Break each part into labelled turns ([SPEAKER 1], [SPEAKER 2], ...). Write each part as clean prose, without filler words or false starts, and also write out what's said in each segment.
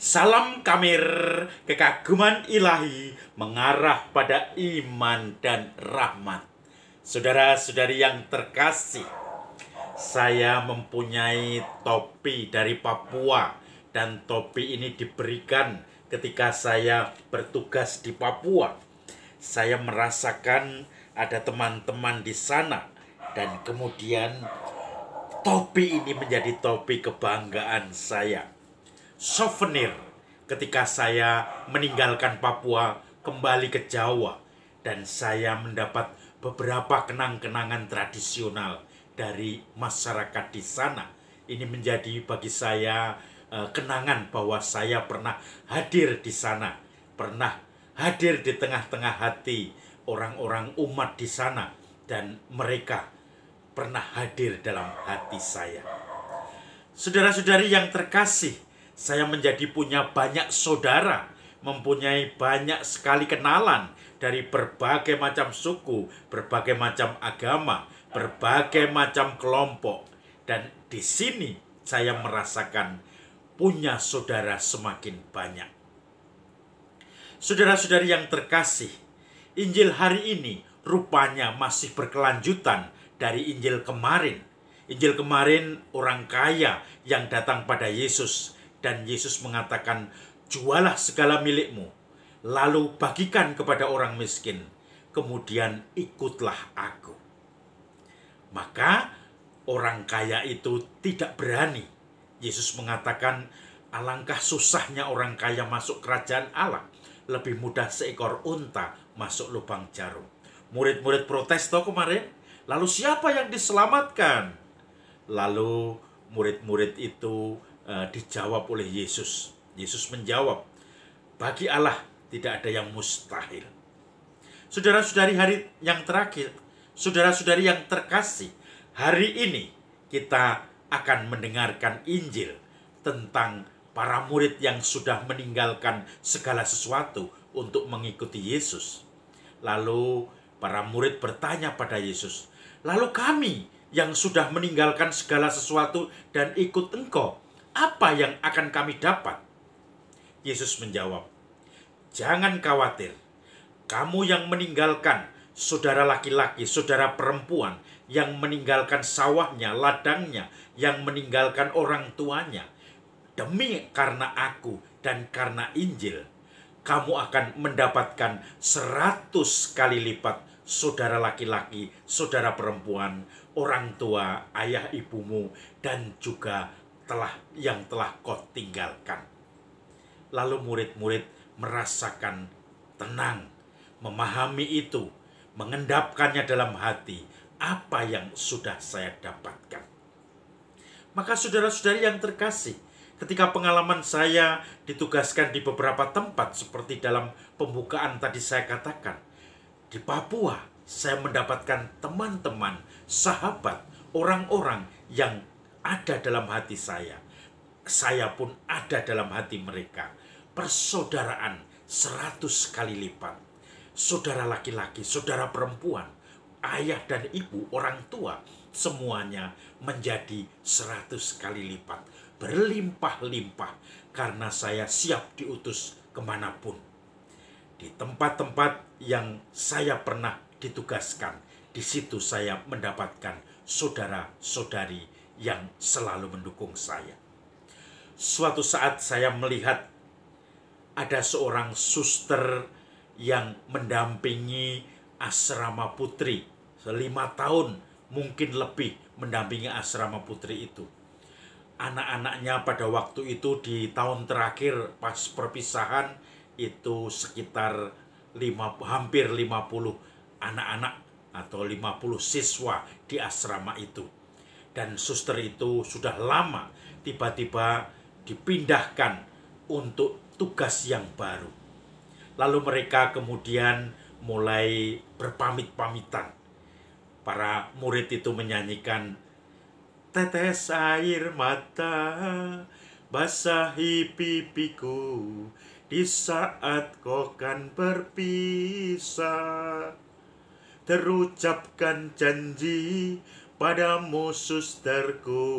[SPEAKER 1] Salam Kamir, kekaguman ilahi mengarah pada iman dan rahmat. Saudara-saudari yang terkasih, saya mempunyai topi dari Papua dan topi ini diberikan ketika saya bertugas di Papua. Saya merasakan ada teman-teman di sana dan kemudian topi ini menjadi topi kebanggaan saya. Souvenir ketika saya meninggalkan Papua kembali ke Jawa dan saya mendapat beberapa kenang-kenangan tradisional dari masyarakat di sana. Ini menjadi bagi saya kenangan bahwa saya pernah hadir di sana, pernah hadir di tengah-tengah hati orang-orang umat di sana, dan mereka pernah hadir dalam hati saya. Saudara-saudari yang terkasih, saya menjadi punya banyak saudara, mempunyai banyak sekali kenalan dari berbagai macam suku, berbagai macam agama, berbagai macam kelompok. Dan di sini saya merasakan punya saudara semakin banyak. Saudara-saudari yang terkasih, Injil hari ini rupanya masih berkelanjutan dari Injil kemarin. Injil kemarin orang kaya yang datang pada Yesus. Dan Yesus mengatakan, jualah segala milikmu, lalu bagikan kepada orang miskin, kemudian ikutlah aku. Maka orang kaya itu tidak berani. Yesus mengatakan, alangkah susahnya orang kaya masuk kerajaan Allah. Lebih mudah seekor unta masuk lubang jarum. Murid-murid protes toh kemarin. Lalu siapa yang diselamatkan? Lalu murid-murid itu dijawab oleh Yesus. Yesus menjawab, bagi Allah tidak ada yang mustahil. Saudara-saudari hari yang terakhir, saudara-saudari yang terkasih, hari ini kita akan mendengarkan Injil tentang para murid yang sudah meninggalkan segala sesuatu untuk mengikuti Yesus. Lalu para murid bertanya pada Yesus, lalu kami yang sudah meninggalkan segala sesuatu dan ikut Engkau, apa yang akan kami dapat? Yesus menjawab, jangan khawatir. Kamu yang meninggalkan saudara laki-laki, saudara perempuan, yang meninggalkan sawahnya, ladangnya, yang meninggalkan orang tuanya, demi karena aku dan karena Injil, kamu akan mendapatkan 100 kali lipat saudara laki-laki, saudara perempuan, orang tua, ayah ibumu, dan juga yang telah kau tinggalkan. Lalu murid-murid merasakan tenang, memahami itu, mengendapkannya dalam hati, apa yang sudah saya dapatkan. Maka saudara-saudari yang terkasih, ketika pengalaman saya ditugaskan di beberapa tempat seperti dalam pembukaan tadi saya katakan, di Papua saya mendapatkan teman-teman, sahabat, orang-orang yang ada dalam hati saya. Saya pun ada dalam hati mereka. Persaudaraan 100 kali lipat. Saudara laki-laki, saudara perempuan, ayah dan ibu, orang tua, semuanya menjadi 100 kali lipat. Berlimpah-limpah karena saya siap diutus kemanapun. Di tempat-tempat yang saya pernah ditugaskan, di situ saya mendapatkan saudara-saudari yang selalu mendukung saya. Suatu saat saya melihat ada seorang suster yang mendampingi asrama putri 5 tahun, mungkin lebih mendampingi asrama putri itu. Anak-anaknya pada waktu itu di tahun terakhir pas perpisahan itu sekitar hampir 50 anak-anak atau 50 siswa di asrama itu. Dan suster itu sudah lama tiba-tiba dipindahkan untuk tugas yang baru. Lalu mereka kemudian mulai berpamit-pamitan. Para murid itu menyanyikan, tetes air mata basahi pipiku di saat kau kan berpisah. Terucapkan janji padamu susterku,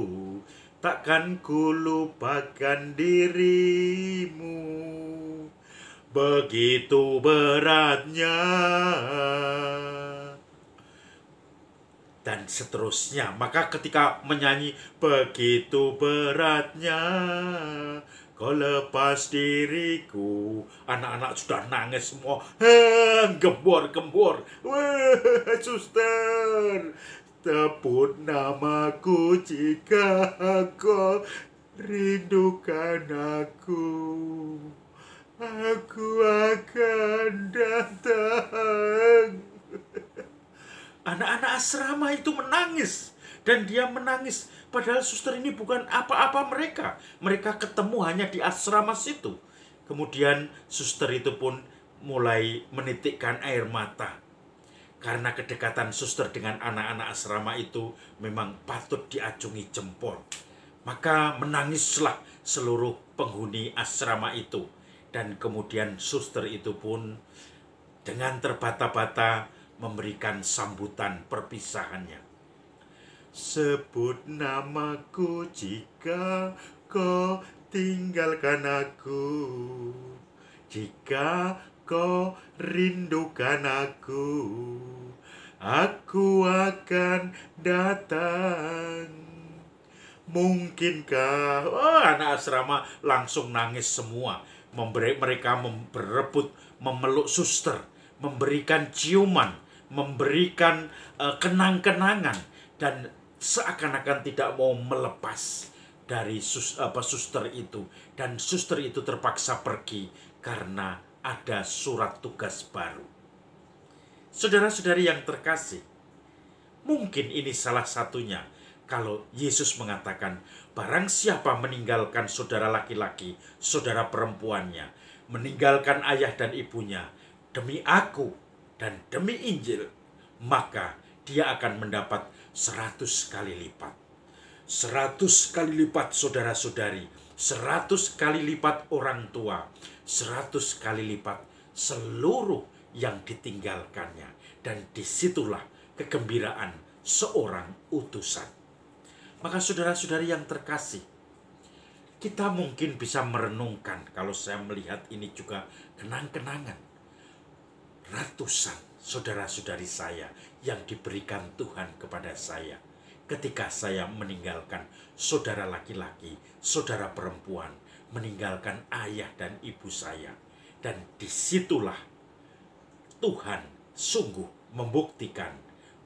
[SPEAKER 1] takkan ku lupakan dirimu. Begitu beratnya. Dan seterusnya. Maka ketika menyanyi begitu beratnya kau lepas diriku, anak-anak sudah nangis semua. Gembor-gembor. Wah, suster, sebut namaku jika kau rindukan aku. Aku akan datang. Anak-anak asrama itu menangis. Dan dia menangis. Padahal suster ini bukan apa-apa mereka. Mereka ketemu hanya di asrama situ. Kemudian suster itu pun mulai menitikkan air mata. Karena kedekatan suster dengan anak-anak asrama itu memang patut diacungi jempol. Maka menangislah seluruh penghuni asrama itu. Dan kemudian suster itu pun dengan terbata-bata memberikan sambutan perpisahannya. Sebut namaku jika kau tinggalkan aku, jika kau rindukan aku akan datang. Mungkinkah anak asrama langsung nangis semua. Mereka berebut memeluk suster, memberikan ciuman, memberikan kenang-kenangan, dan seakan-akan tidak mau melepas dari suster itu. Dan suster itu terpaksa pergi karena ada surat tugas baru. Saudara-saudari yang terkasih, mungkin ini salah satunya kalau Yesus mengatakan, barang siapa meninggalkan saudara laki-laki, saudara perempuannya, meninggalkan ayah dan ibunya, demi aku dan demi Injil, maka dia akan mendapat 100 kali lipat. 100 kali lipat saudara-saudari, 100 kali lipat orang tua, 100 kali lipat seluruh yang ditinggalkannya. Dan disitulah kegembiraan seorang utusan. Maka saudara-saudari yang terkasih, kita mungkin bisa merenungkan, kalau saya melihat ini juga kenang-kenangan. Ratusan saudara-saudari saya yang diberikan Tuhan kepada saya ketika saya meninggalkan saudara laki-laki, saudara perempuan, meninggalkan ayah dan ibu saya. Dan disitulah Tuhan sungguh membuktikan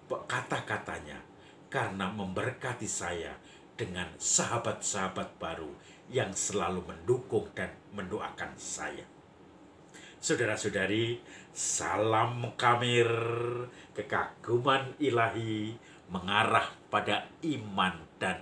[SPEAKER 1] kata-katanya karena memberkati saya dengan sahabat-sahabat baru yang selalu mendukung dan mendoakan saya. Saudara-saudari, salam kamir, kekaguman ilahi mengarah pada iman dan